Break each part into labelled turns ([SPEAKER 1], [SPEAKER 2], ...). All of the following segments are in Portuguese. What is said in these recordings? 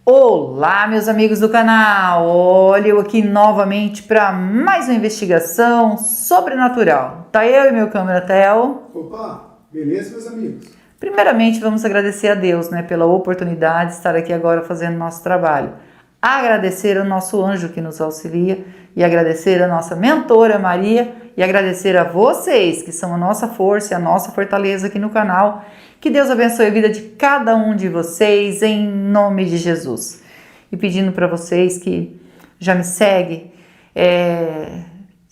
[SPEAKER 1] Olá, meus amigos do canal! Olha eu aqui novamente para mais uma investigação sobrenatural. Tá eu e meu câmera Theo.
[SPEAKER 2] Opa, beleza, meus amigos?
[SPEAKER 1] Primeiramente, vamos agradecer a Deus, pela oportunidade de estar aqui agora fazendo nosso trabalho. Agradecer ao nosso anjo que nos auxilia e agradecer a nossa mentora Maria e agradecer a vocês que são a nossa força e a nossa fortaleza aqui no canal. Que Deus abençoe a vida de cada um de vocês em nome de Jesus. E pedindo para vocês que já me seguem,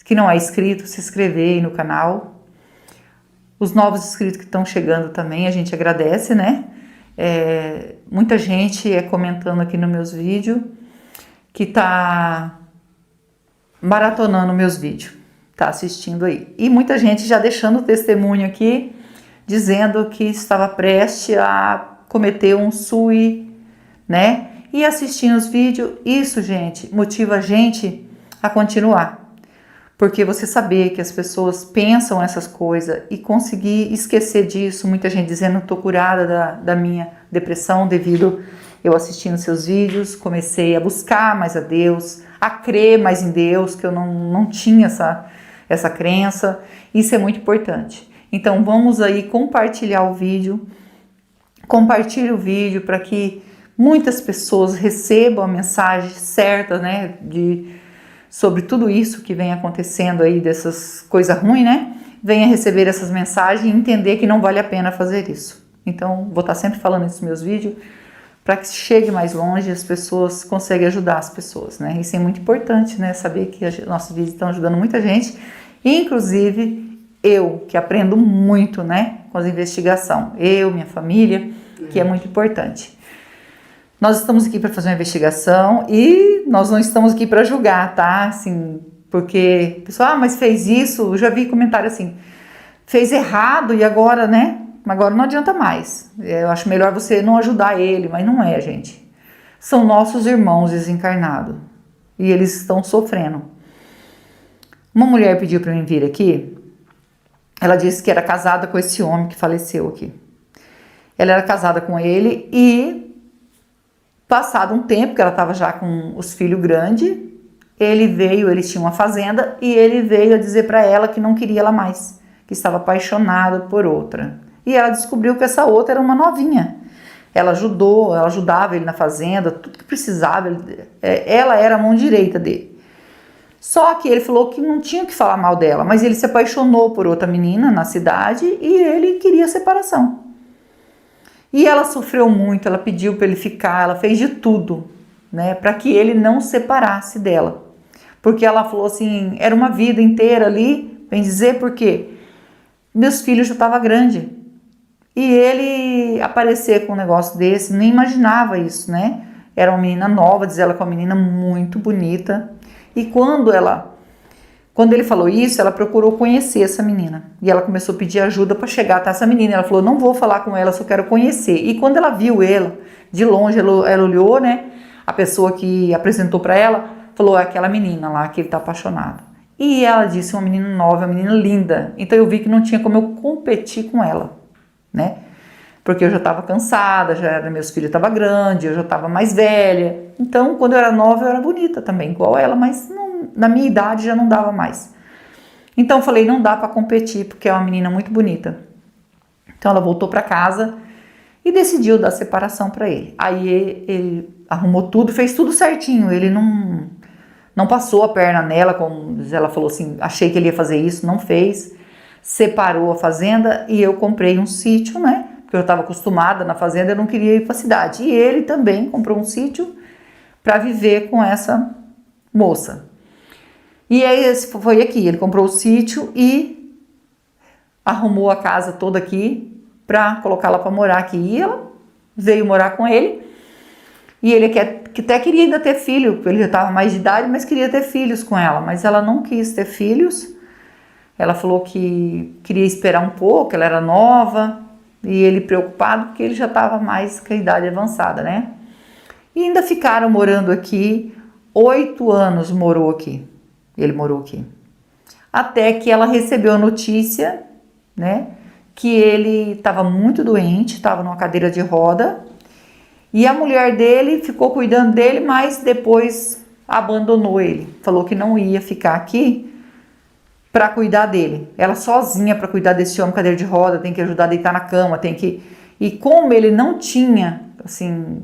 [SPEAKER 1] que não é inscrito, se inscrever aí no canal. Os novos inscritos que estão chegando também, a gente agradece, né? Muita gente comentando aqui nos meus vídeos que tá maratonando meus vídeos, tá assistindo aí. E muita gente já deixando testemunho aqui, dizendo que estava prestes a cometer um SUI, né? E assistindo os vídeos, isso, gente, motiva a gente a continuar. Porque você saber que as pessoas pensam essas coisas e conseguir esquecer disso, muita gente dizendo que estou curada da minha depressão devido eu assistindo seus vídeos, comecei a buscar mais a Deus, a crer mais em Deus, que eu não tinha essa crença. Isso é muito importante. Então vamos aí compartilhar o vídeo, compartilhe o vídeo para que muitas pessoas recebam a mensagem certa, né, sobre tudo isso que vem acontecendo aí, dessas coisas ruins, né, venha receber essas mensagens e entender que não vale a pena fazer isso. Então vou estar sempre falando isso nos meus vídeos, para que chegue mais longe e as pessoas conseguem ajudar as pessoas, né, isso é muito importante, né, saber que nossos vídeos estão ajudando muita gente, inclusive eu, que aprendo muito, né, com as investigações. Eu, minha família, que é muito importante. Nós estamos aqui para fazer uma investigação e nós não estamos aqui para julgar, tá? Assim, porque, pessoal, mas fez isso, eu já vi comentário assim, fez errado e agora, né? Agora não adianta mais. Eu acho melhor você não ajudar ele, mas não é, gente. São nossos irmãos desencarnados e eles estão sofrendo. Uma mulher pediu para mim vir aqui. Ela disse que era casada com esse homem que faleceu aqui. Ela era casada com ele e, passado um tempo, que ela estava já com os filhos grandes, eles tinham uma fazenda e ele veio a dizer para ela que não queria ela mais, que estava apaixonado por outra. E ela descobriu que essa outra era uma novinha. Ela ajudava ele na fazenda, tudo que precisava, ela era a mão direita dele. Só que ele falou que não tinha que falar mal dela, mas ele se apaixonou por outra menina na cidade e ele queria separação. E ela sofreu muito, ela pediu para ele ficar, ela fez de tudo, né, para que ele não separasse dela. Porque ela falou assim, era uma vida inteira ali, bem dizer, porque meus filhos já estavam grandes. E ele aparecer com um negócio desse, nem imaginava isso, né? Era uma menina nova, diz ela, que é uma menina muito bonita. E quando ele falou isso, ela procurou conhecer essa menina. E ela começou a pedir ajuda para chegar até essa menina. Ela falou, não vou falar com ela, só quero conhecer. E quando ela viu ela, de longe, ela olhou, né? A pessoa que apresentou para ela, falou, é aquela menina lá que ele tá apaixonado. E ela disse, uma menina nova, uma menina linda. Então eu vi que não tinha como eu competir com ela, né? Porque eu já estava cansada, meus filhos estavam grandes, eu já estava mais velha. Então, quando eu era nova, eu era bonita também, igual ela, mas na minha idade já não dava mais. Então, eu falei, não dá para competir, porque é uma menina muito bonita. Então, ela voltou para casa e decidiu dar separação para ele. Aí, ele arrumou tudo, fez tudo certinho. Ele não passou a perna nela, como ela falou assim, achei que ele ia fazer isso, não fez. Separou a fazenda e eu comprei um sítio, né? Porque eu estava acostumada na fazenda, eu não queria ir para a cidade. E ele também comprou um sítio para viver com essa moça. E aí foi aqui, ele comprou o sítio e arrumou a casa toda aqui para colocá-la para morar aqui. E ela veio morar com ele. E ele que até queria ainda ter filho, porque ele já estava mais de idade, mas queria ter filhos com ela. Mas ela não quis ter filhos. Ela falou que queria esperar um pouco, ela era nova. E ele preocupado porque ele já estava mais com a idade avançada, né? E ainda ficaram morando aqui, 8 anos morou aqui. Ele morou aqui. Até que ela recebeu a notícia, né? Que ele estava muito doente, estava numa cadeira de roda. E a mulher dele ficou cuidando dele, mas depois abandonou ele. Falou que não ia ficar aqui para cuidar dele. Ela sozinha para cuidar desse homem cadeira de roda, tem que ajudar a deitar na cama, tem que... E como ele não tinha, assim,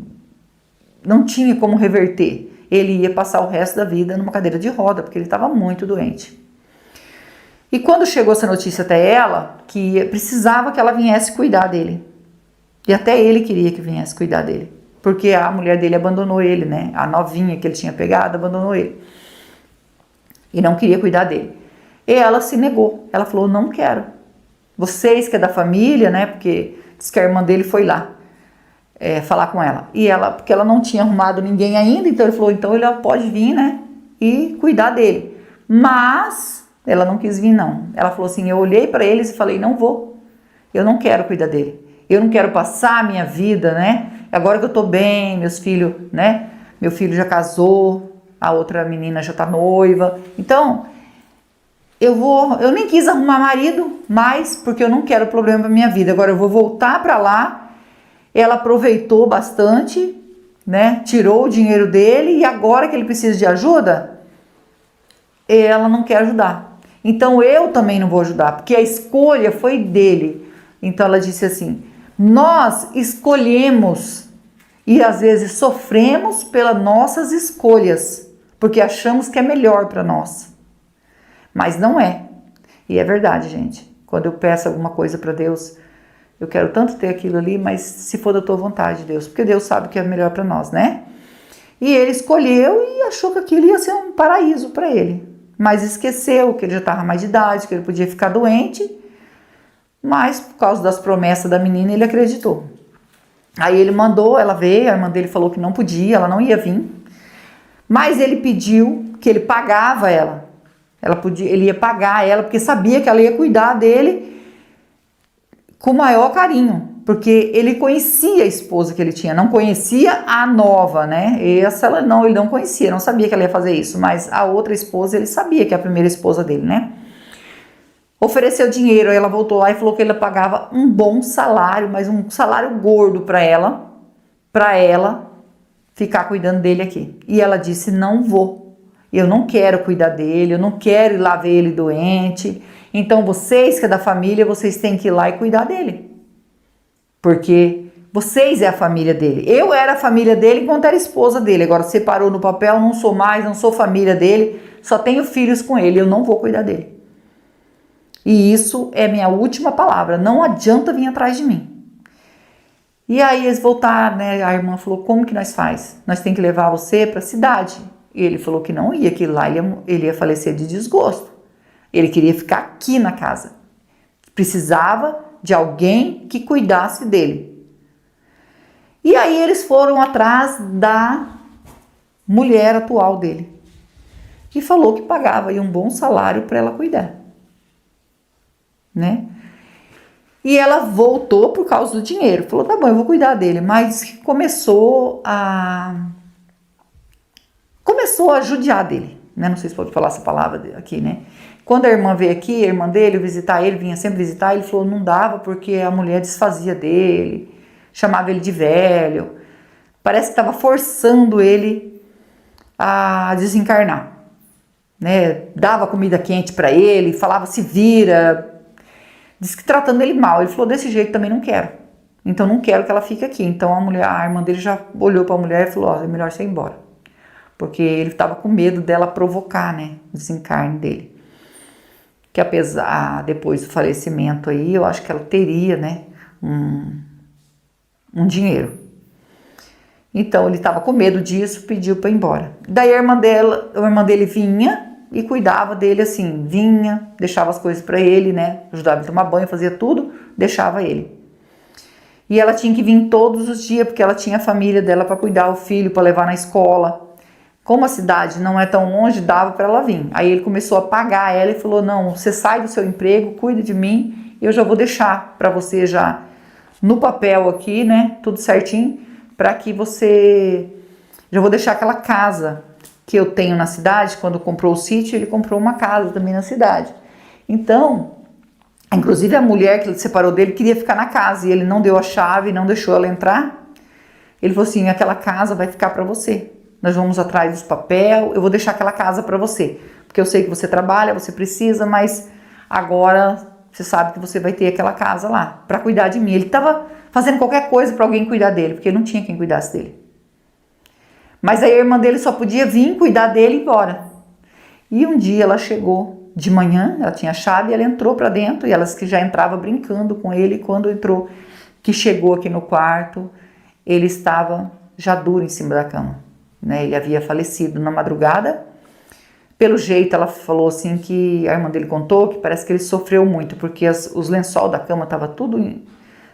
[SPEAKER 1] não tinha como reverter, ele ia passar o resto da vida numa cadeira de roda, porque ele estava muito doente. E quando chegou essa notícia até ela, que precisava que ela viesse cuidar dele. E até ele queria que viesse cuidar dele. Porque a mulher dele abandonou ele, né? A novinha que ele tinha pegado abandonou ele. E não queria cuidar dele. E ela se negou. Ela falou, não quero. Vocês que é da família, né? Porque diz que a irmã dele foi lá falar com ela. E ela, porque ela não tinha arrumado ninguém ainda, então ele falou, então ele pode vir, né? E cuidar dele. Mas ela não quis vir, não. Ela falou assim, eu olhei para eles e falei, não vou. Eu não quero cuidar dele. Eu não quero passar a minha vida, né? Agora que eu tô bem, meus filhos, né? Meu filho já casou, a outra menina já tá noiva. Então, eu nem quis arrumar marido mais, porque eu não quero problema pra minha vida. Agora eu vou voltar pra lá. Ela aproveitou bastante, né? Tirou o dinheiro dele e agora que ele precisa de ajuda, ela não quer ajudar. Então eu também não vou ajudar, porque a escolha foi dele. Então ela disse assim, nós escolhemos e às vezes sofremos pelas nossas escolhas, porque achamos que é melhor para nós. Mas não é. E é verdade, gente. Quando eu peço alguma coisa para Deus, eu quero tanto ter aquilo ali, mas se for da tua vontade, Deus, porque Deus sabe que é melhor para nós, né? E ele escolheu e achou que aquilo ia ser um paraíso para ele. Mas esqueceu que ele já estava mais de idade, que ele podia ficar doente. Mas por causa das promessas da menina, ele acreditou. Aí ele mandou, ela veio, a irmã dele falou que não podia, ela não ia vir. Mas ele pediu que ele pagava ela. Ele ia pagar ela, porque sabia que ela ia cuidar dele com o maior carinho. Porque ele conhecia a esposa que ele tinha, não conhecia a nova, né? Ele não conhecia, não sabia que ela ia fazer isso. Mas a outra esposa, ele sabia que é a primeira esposa dele, né? Ofereceu dinheiro, aí ela voltou lá e falou que ele pagava um bom salário, mas um salário gordo para ela ficar cuidando dele aqui. E ela disse, não vou, eu não quero cuidar dele, eu não quero ir lá ver ele doente, então vocês que é da família, vocês têm que ir lá e cuidar dele. Porque vocês é a família dele. Eu era a família dele enquanto era esposa dele, agora separou no papel, não sou mais, não sou família dele, só tenho filhos com ele, eu não vou cuidar dele. E isso é minha última palavra, não adianta vir atrás de mim. E aí eles voltaram, né? A irmã falou, como que nós faz? Nós tem que levar você para a cidade. E ele falou que não ia, que lá ele ia falecer de desgosto. Ele queria ficar aqui na casa. Precisava de alguém que cuidasse dele. E aí eles foram atrás da mulher atual dele. E falou que pagava aí um bom salário para ela cuidar. Né? E ela voltou por causa do dinheiro. Falou, tá bom, eu vou cuidar dele. Mas começou a judiar dele. Né? Não sei se pode falar essa palavra aqui, né? Quando a irmã veio aqui, a irmã dele visitar ele, vinha sempre visitar, ele falou, não dava porque a mulher desfazia dele, chamava ele de velho. Parece que estava forçando ele a desencarnar. Né? Dava comida quente para ele, falava se vira... Diz que tratando ele mal. Ele falou, desse jeito também não quero. Então não quero que ela fique aqui. Então a irmã dele já olhou para a mulher e falou, é melhor você ir embora. Porque ele estava com medo dela provocar, né, o desencarne dele. Que apesar, depois do falecimento aí, eu acho que ela teria, né, um dinheiro. Então ele estava com medo disso, pediu para ir embora. Daí a irmã dele vinha e cuidava dele assim, vinha, deixava as coisas para ele, né, ajudava ele a tomar banho, fazia tudo, deixava ele. E ela tinha que vir todos os dias, porque ela tinha a família dela para cuidar, o filho, para levar na escola. Como a cidade não é tão longe, dava para ela vir. Aí ele começou a pagar ela e falou, não, você sai do seu emprego, cuida de mim, eu já vou deixar para você já no papel aqui, né, tudo certinho, para que você, já vou deixar aquela casa que eu tenho na cidade. Quando comprou o sítio, ele comprou uma casa também na cidade. Então, inclusive a mulher que ele separou dele queria ficar na casa e ele não deu a chave, não deixou ela entrar. Ele falou assim, aquela casa vai ficar para você. Nós vamos atrás dos papel, eu vou deixar aquela casa para você. Porque eu sei que você trabalha, você precisa, mas agora você sabe que você vai ter aquela casa lá para cuidar de mim. Ele estava fazendo qualquer coisa para alguém cuidar dele, porque não tinha quem cuidasse dele. Mas aí a irmã dele só podia vir cuidar dele e ir embora. E um dia ela chegou de manhã, ela tinha a chave, e ela entrou para dentro, e elas que já entrava brincando com ele, quando entrou, que chegou aqui no quarto, ele estava já duro em cima da cama, né? Ele havia falecido na madrugada. Pelo jeito, ela falou assim que a irmã dele contou que parece que ele sofreu muito, porque os lençol da cama estavam tudo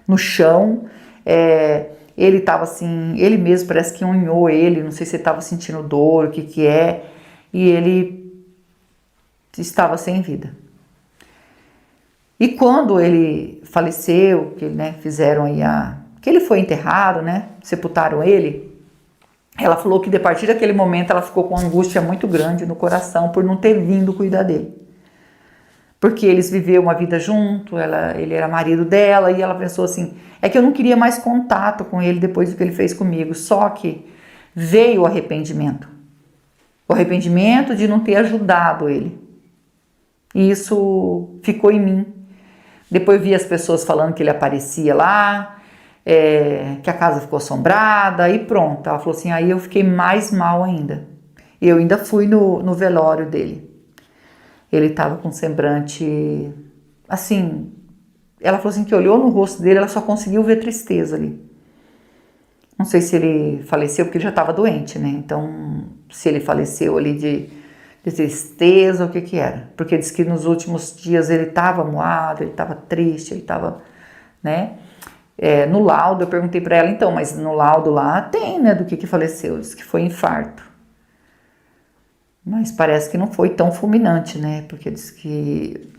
[SPEAKER 1] no chão. Ele estava assim, ele mesmo parece que unhou ele, não sei se ele estava sentindo dor, o que é, e ele estava sem vida. E quando ele faleceu, que né, fizeram aí que ele foi enterrado, né, sepultaram ele, ela falou que a partir daquele momento ela ficou com uma angústia muito grande no coração por não ter vindo cuidar dele. Porque eles viveram uma vida junto, ele era marido dela, e ela pensou assim, é que eu não queria mais contato com ele depois do que ele fez comigo, só que veio o arrependimento de não ter ajudado ele, e isso ficou em mim. Depois vi as pessoas falando que ele aparecia lá, que a casa ficou assombrada, e pronto, ela falou assim, aí eu fiquei mais mal ainda. Eu ainda fui no velório dele. Ele estava com um semblante, assim, ela falou assim que olhou no rosto dele, ela só conseguiu ver tristeza ali. Não sei se ele faleceu porque ele já estava doente, né? Então, se ele faleceu ali de tristeza, o que era. Porque diz que nos últimos dias ele estava moado, ele estava triste, ele estava, né? No laudo, eu perguntei para ela, então, mas no laudo lá tem, né, do que faleceu. Diz que foi infarto. Mas parece que não foi tão fulminante, né? Porque diz que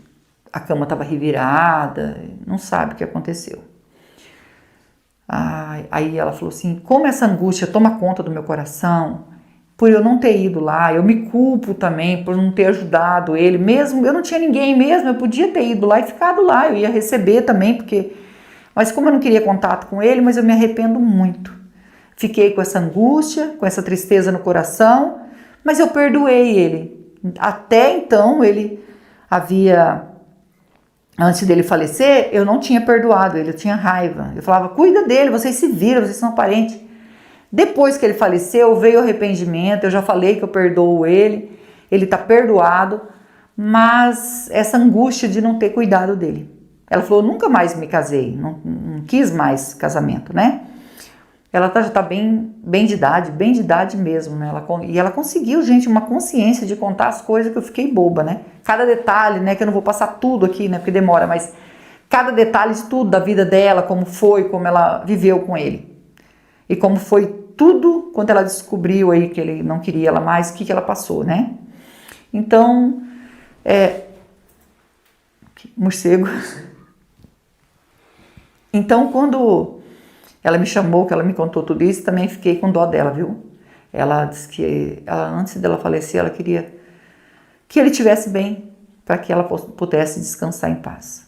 [SPEAKER 1] a cama estava revirada, não sabe o que aconteceu. Aí ela falou assim, como essa angústia toma conta do meu coração, por eu não ter ido lá, eu me culpo também por não ter ajudado ele, mesmo, eu não tinha ninguém mesmo, eu podia ter ido lá e ficado lá, eu ia receber também, mas como eu não queria contato com ele, mas eu me arrependo muito. Fiquei com essa angústia, com essa tristeza no coração, mas eu perdoei ele. Até então ele antes dele falecer, eu não tinha perdoado ele, eu tinha raiva. Eu falava, cuida dele, vocês se viram, vocês são parentes. Depois que ele faleceu, veio o arrependimento, eu já falei que eu perdoo ele está perdoado, mas essa angústia de não ter cuidado dele. Ela falou, nunca mais me casei, não quis mais casamento, né? Ela já está bem de idade mesmo, né? Ela conseguiu, gente, uma consciência de contar as coisas que eu fiquei boba, né? Cada detalhe, né? Que eu não vou passar tudo aqui, né? Porque demora, mas cada detalhe de tudo da vida dela, como foi, como ela viveu com ele. E como foi tudo quando ela descobriu aí que ele não queria ela mais, o que ela passou, né? Então, morcego. Então, quando ela me chamou, que ela me contou tudo isso, também fiquei com dó dela, viu? Ela disse que antes dela falecer, ela queria que ele estivesse bem, para que ela pudesse descansar em paz.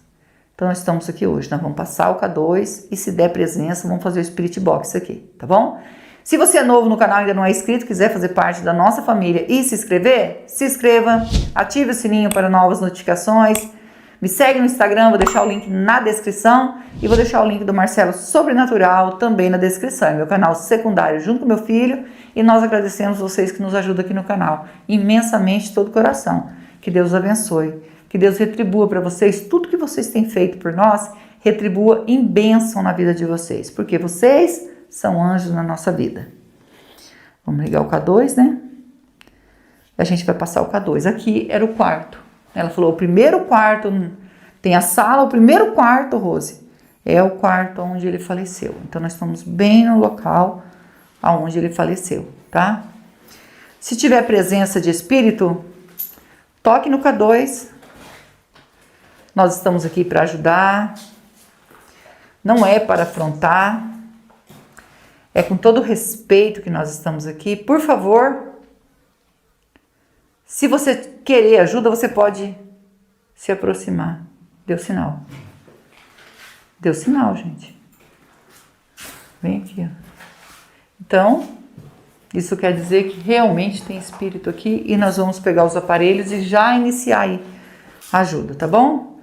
[SPEAKER 1] Então nós estamos aqui hoje, nós vamos passar o K2 e se der presença, vamos fazer o Spirit Box aqui, tá bom? Se você é novo no canal e ainda não é inscrito, quiser fazer parte da nossa família e se inscrever, se inscreva, ative o sininho para novas notificações. Me segue no Instagram, vou deixar o link na descrição e vou deixar o link do Marcelo Sobrenatural também na descrição. É meu canal secundário junto com meu filho e nós agradecemos vocês que nos ajudam aqui no canal imensamente de todo o coração. Que Deus abençoe, que Deus retribua para vocês tudo que vocês têm feito por nós, retribua em bênção na vida de vocês, porque vocês são anjos na nossa vida. Vamos ligar o K2, né? A gente vai passar o K2. Aqui era o quarto. Ela falou, o primeiro quarto, tem a sala, o primeiro quarto, Rose, é o quarto onde ele faleceu. Então, nós estamos bem no local onde ele faleceu, tá? Se tiver presença de espírito, toque no K2. Nós estamos aqui para ajudar. Não é para afrontar. É com todo respeito que nós estamos aqui. Por favor, se você querer ajuda, você pode se aproximar. Deu sinal. Deu sinal, gente. Vem aqui, ó. Então, isso quer dizer que realmente tem espírito aqui e nós vamos pegar os aparelhos e já iniciar aí a ajuda, tá bom? Vou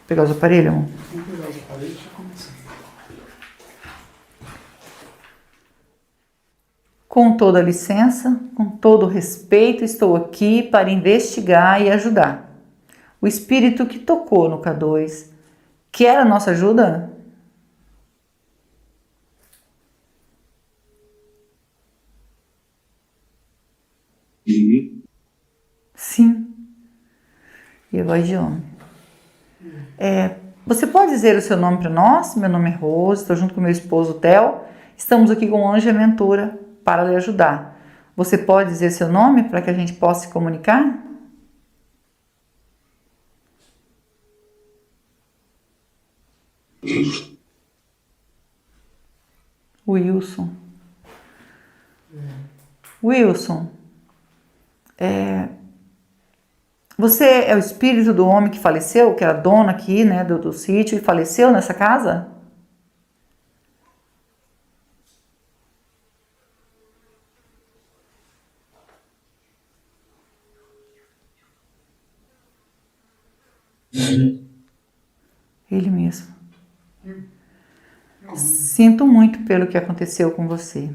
[SPEAKER 1] pegar os aparelhos, amor?
[SPEAKER 2] Vamos pegar os aparelhos e já começar.
[SPEAKER 1] Com toda licença, com todo respeito, estou aqui para investigar e ajudar. O espírito que tocou no K2 quer a nossa ajuda? Sim. E a voz de homem. Você pode dizer o seu nome para nós? Meu nome é Rose, estou junto com meu esposo Theo. Estamos aqui com o Anjo e a Mentora para lhe ajudar. Você pode dizer seu nome para que a gente possa se comunicar? Wilson. Wilson, você é o espírito do homem que faleceu, que era dono aqui, né, do sítio e faleceu nessa casa? Ele mesmo. Sinto muito pelo que aconteceu com você.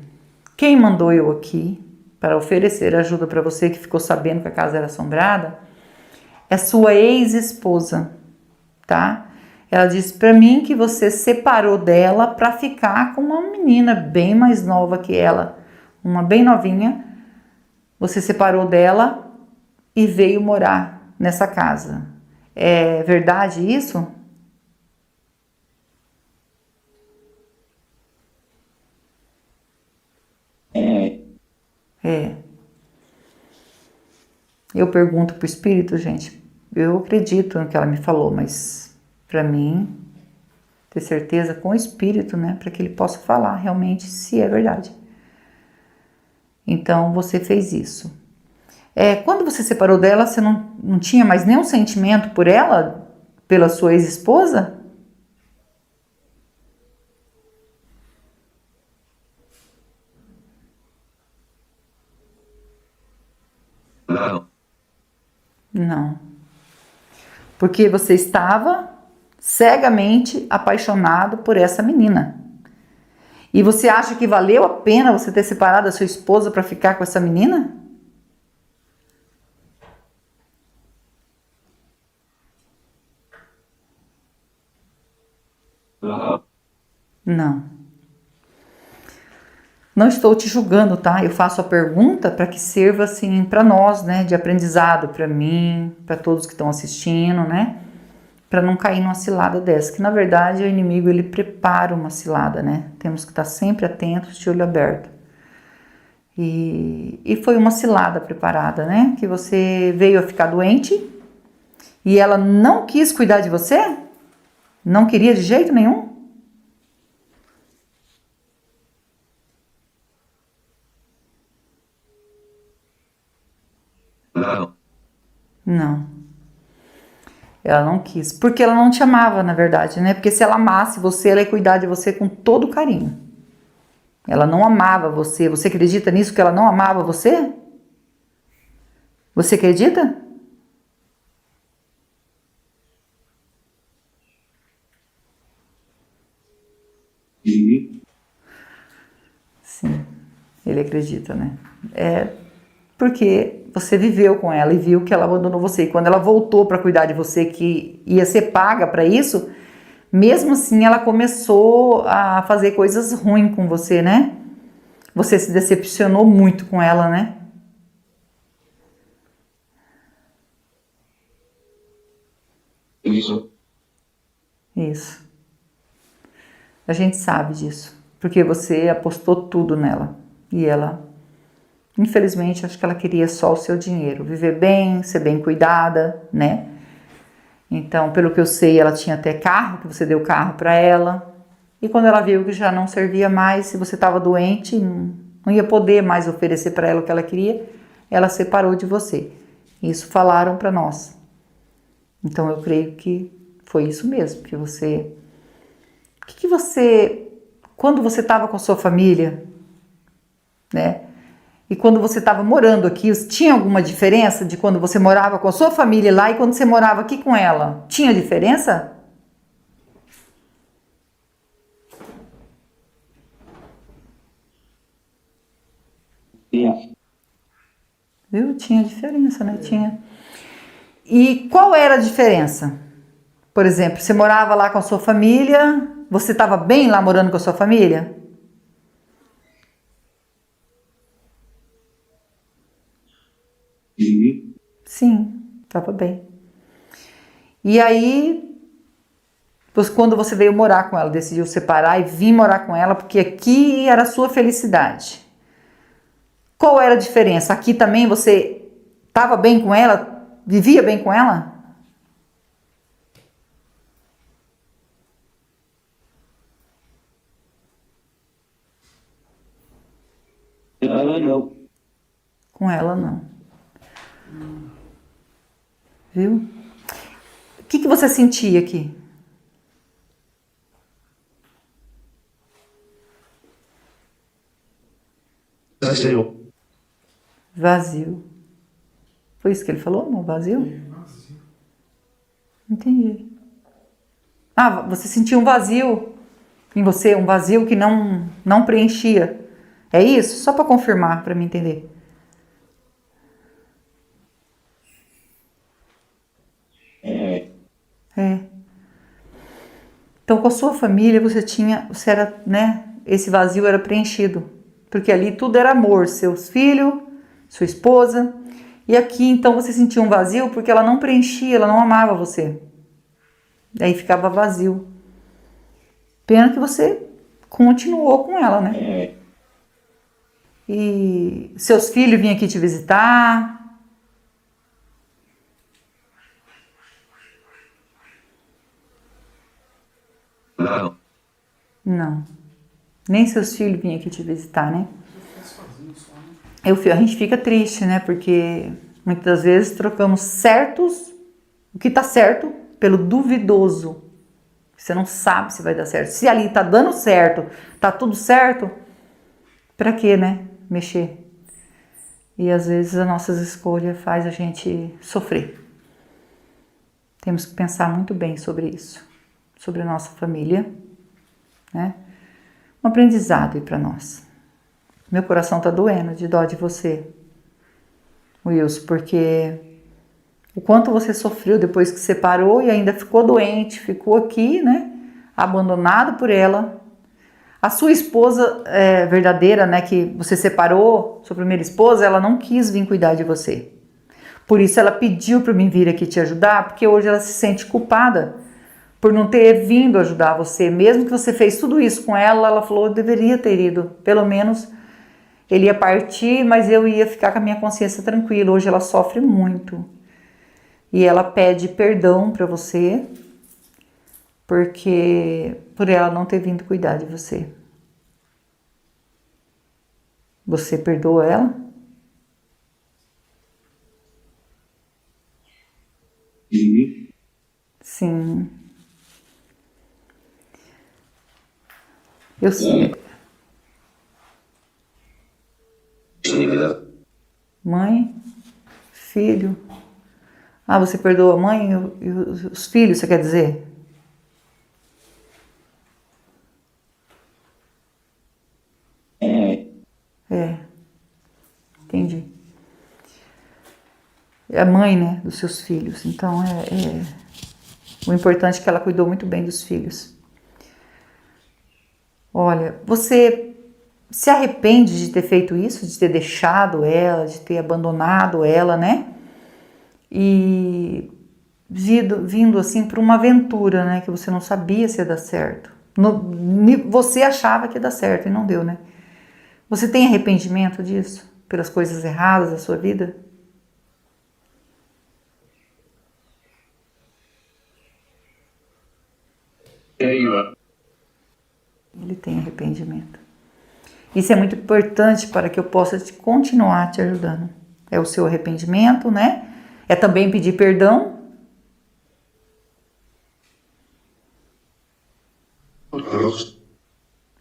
[SPEAKER 1] Quem mandou eu aqui para oferecer ajuda para você que ficou sabendo que a casa era assombrada é sua ex-esposa, tá? Ela disse para mim que você separou dela para ficar com uma menina bem mais nova que ela, uma bem novinha. Você separou dela e veio morar nessa casa. É verdade isso? É. Eu pergunto pro espírito, gente. Eu acredito no que ela me falou, mas para mim ter certeza com o espírito, né, para que ele possa falar realmente se é verdade. Então você fez isso. Quando você separou dela, você não tinha mais nenhum sentimento por ela, pela sua ex-esposa? Não. Porque você estava cegamente apaixonado por essa menina. E você acha que valeu a pena você ter separado a sua esposa para ficar com essa menina? Não. Não estou te julgando, tá? Eu faço a pergunta para que sirva assim para nós, né, de aprendizado, para mim, para todos que estão assistindo, né? Para não cair numa cilada dessa, que na verdade o inimigo ele prepara uma cilada, né? Temos que estar sempre atentos, de olho aberto. E foi uma cilada preparada, né? Que você veio a ficar doente e ela não quis cuidar de você? Não queria de jeito nenhum? Não. Ela não quis. Porque ela não te amava, na verdade, né? Porque se ela amasse você, ela ia cuidar de você com todo carinho. Ela não amava você. Você acredita nisso, que ela não amava você? Você acredita? Sim, ele acredita, né? Porque você viveu com ela e viu que ela abandonou você. E quando ela voltou para cuidar de você, que ia ser paga para isso, mesmo assim ela começou a fazer coisas ruins com você, né? Você se decepcionou muito com ela, né? Isso. A gente sabe disso. Porque você apostou tudo nela. E ela, infelizmente, acho que ela queria só o seu dinheiro. Viver bem, ser bem cuidada, né? Então, pelo que eu sei, ela tinha até carro, que você deu carro para ela. E quando ela viu que já não servia mais, se você estava doente, não ia poder mais oferecer para ela o que ela queria, ela separou de você. Isso falaram para nós. Então, eu creio que foi isso mesmo, que você... quando você estava com a sua família, né? E quando você estava morando aqui, tinha alguma diferença de quando você morava com a sua família lá e quando você morava aqui com ela? Tinha diferença?
[SPEAKER 3] Sim.
[SPEAKER 1] Viu? Tinha diferença, né? Tinha. E qual era a diferença? Por exemplo, você morava lá com a sua família, você estava bem lá morando com a sua família?
[SPEAKER 3] Sim.
[SPEAKER 1] Sim, estava bem. E aí, quando você veio morar com ela, decidiu separar e vir morar com ela, porque aqui era a sua felicidade. Qual era a diferença? Aqui também você estava bem com ela? Vivia bem com ela?
[SPEAKER 3] Ela não.
[SPEAKER 1] Com ela não. Viu? O que você sentia aqui?
[SPEAKER 3] Vazio.
[SPEAKER 1] Vazio. Foi isso que ele falou, amor? Vazio?
[SPEAKER 2] Vazio.
[SPEAKER 1] Entendi. Ah, você sentia um vazio em você, um vazio que não preenchia. É isso? Só para confirmar, para me entender.
[SPEAKER 3] É.
[SPEAKER 1] É. Então, com a sua família, você era, né? Esse vazio era preenchido, porque ali tudo era amor, seus filhos, sua esposa. E aqui, então, você sentia um vazio porque ela não preenchia, ela não amava você. Daí ficava vazio. Pena que você continuou com ela, né?
[SPEAKER 3] É.
[SPEAKER 1] E seus filhos vinham aqui te visitar?
[SPEAKER 3] Não.
[SPEAKER 1] Não. Nem seus filhos vinham aqui te visitar, né?
[SPEAKER 2] Eu fiquei sozinho só, né?
[SPEAKER 1] A gente fica triste, né? Porque muitas vezes trocamos o que tá certo, pelo duvidoso. Você não sabe se vai dar certo. Se ali tá dando certo, tá tudo certo, pra quê, né? Mexer. E às vezes as nossas escolhas faz a gente sofrer. Temos que pensar muito bem sobre isso, sobre a nossa família, né? Um aprendizado aí para nós. Meu coração tá doendo de dó de você, Wilson, porque o quanto você sofreu depois que separou e ainda ficou doente, ficou aqui, né? Abandonado por ela. A sua esposa verdadeira, né? Que você separou, sua primeira esposa, ela não quis vir cuidar de você. Por isso ela pediu para mim vir aqui te ajudar, porque hoje ela se sente culpada por não ter vindo ajudar você. Mesmo que você fez tudo isso com ela, ela falou, eu deveria ter ido. Pelo menos ele ia partir, mas eu ia ficar com a minha consciência tranquila. Hoje ela sofre muito. E ela pede perdão para você, porque por ela não ter vindo cuidar de você. Você perdoa ela?
[SPEAKER 3] Sim.
[SPEAKER 1] Sim. Eu sei.
[SPEAKER 3] Dívida.
[SPEAKER 1] Mãe, filho. Ah, você perdoa a mãe e os filhos, você quer dizer?
[SPEAKER 3] É.
[SPEAKER 1] É, entendi. É a mãe, né, dos seus filhos. Então, o importante é que ela cuidou muito bem dos filhos. Olha, você se arrepende de ter feito isso, de ter deixado ela, de ter abandonado ela, né? E vindo assim para uma aventura, né? Que você não sabia se ia dar certo. Você achava que ia dar certo e não deu, né? Você tem arrependimento disso? Pelas coisas erradas da sua vida?
[SPEAKER 3] Tenho.
[SPEAKER 1] Ele tem arrependimento. Isso é muito importante para que eu possa continuar te ajudando. É o seu arrependimento, né? É também pedir perdão.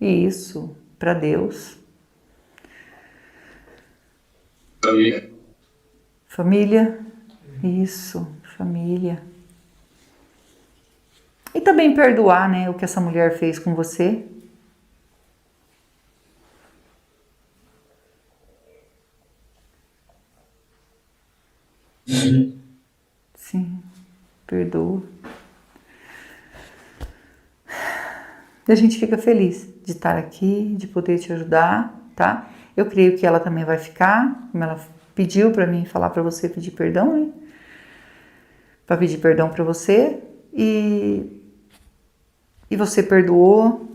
[SPEAKER 1] Isso, para Deus.
[SPEAKER 3] Família.
[SPEAKER 1] Família. Isso, família. E também perdoar, né, o que essa mulher fez com você. Sim, perdoa. E a gente fica feliz de estar aqui, de poder te ajudar, tá? Eu creio que ela também vai ficar, como ela pediu para mim falar para você pedir perdão, né? Para pedir perdão para você e você perdoou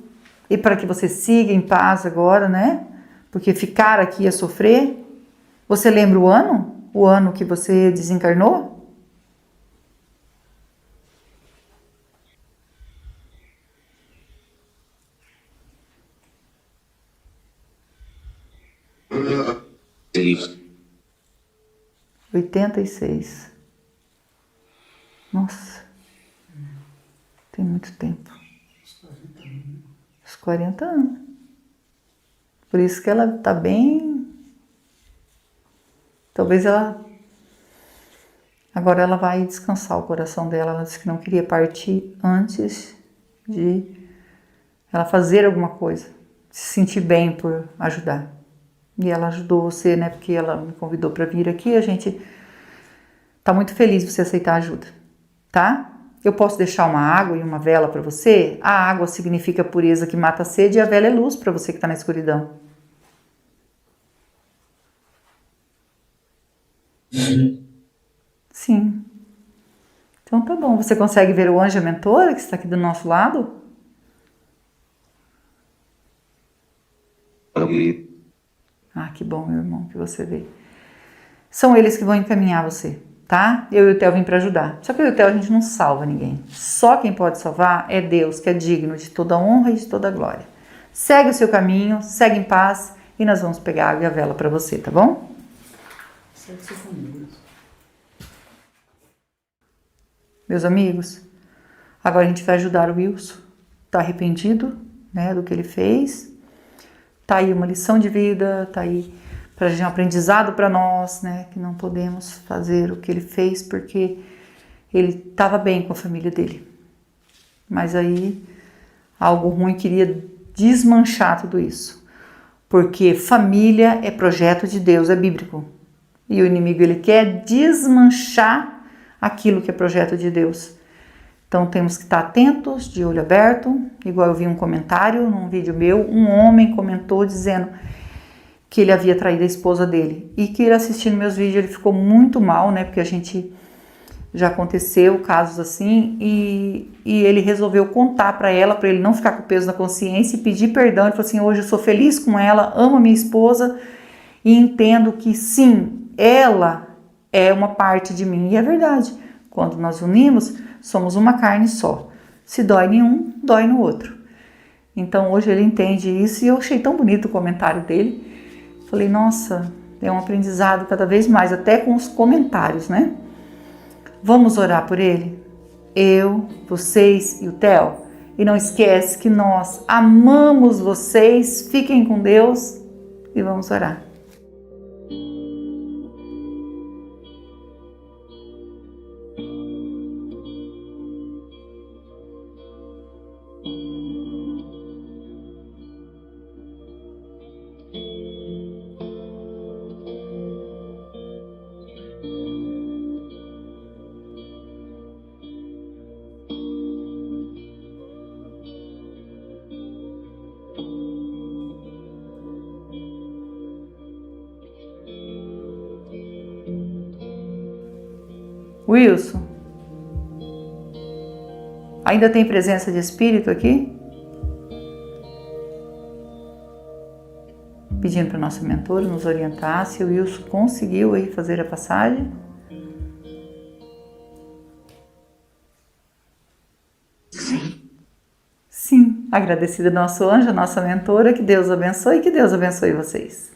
[SPEAKER 1] e para que você siga em paz agora, né? Porque ficar aqui é sofrer. Você lembra o ano? O ano que você desencarnou?
[SPEAKER 3] Isso.
[SPEAKER 1] 86. Nossa, tem muito tempo. Uns 40 anos. Por isso que ela tá bem. Talvez ela. Agora ela vai descansar o coração dela. Ela disse que não queria partir antes de ela fazer alguma coisa. Se sentir bem por ajudar. E ela ajudou você, né? Porque ela me convidou para vir aqui. A gente tá muito feliz de você aceitar a ajuda, tá? Eu posso deixar uma água e uma vela para você? A água significa pureza que mata a sede e a vela é luz para você que está na escuridão. Sim. Então tá bom. Você consegue ver o anjo mentora que está aqui do nosso lado? Ah, que bom, meu irmão, que você vê. São eles que vão encaminhar você, tá? Eu e o Theo vim para ajudar. Só que eu e o Theo a gente não salva ninguém. Só quem pode salvar é Deus, que é digno de toda honra e de toda glória. Segue o seu caminho, segue em paz e nós vamos pegar a água e a vela para você, tá bom?
[SPEAKER 2] Segue seu caminho.
[SPEAKER 1] Meus amigos, agora a gente vai ajudar o Wilson. Tá arrependido, né, do que ele fez. Tá aí uma lição de vida, tá aí pra gente um aprendizado para nós, né, que não podemos fazer o que ele fez porque ele estava bem com a família dele. Mas aí algo ruim queria desmanchar tudo isso. Porque família é projeto de Deus, é bíblico. E o inimigo ele quer desmanchar aquilo que é projeto de Deus. Então temos que estar atentos, de olho aberto. Igual eu vi um comentário num vídeo meu, um homem comentou dizendo que ele havia traído a esposa dele. E que ele assistindo meus vídeos, ele ficou muito mal, né? Porque a gente já aconteceu casos assim. E ele resolveu contar para ela, para ele não ficar com peso na consciência e pedir perdão. Ele falou assim, hoje eu sou feliz com ela, amo a minha esposa e entendo que sim, ela é uma parte de mim. E é verdade, quando nós unimos, somos uma carne só. Se dói em um, dói no outro. Então hoje ele entende isso e eu achei tão bonito o comentário dele. Falei, nossa, é um aprendizado cada vez mais, até com os comentários, né? Vamos orar por ele? Eu, vocês e o Theo. E não esquece que nós amamos vocês, fiquem com Deus e vamos orar. Wilson, ainda tem presença de espírito aqui? Pedindo para a nossa mentora nos orientar se o Wilson conseguiu aí fazer a passagem. Sim, agradecida ao nosso anjo, a nossa mentora, que Deus abençoe e que Deus abençoe vocês.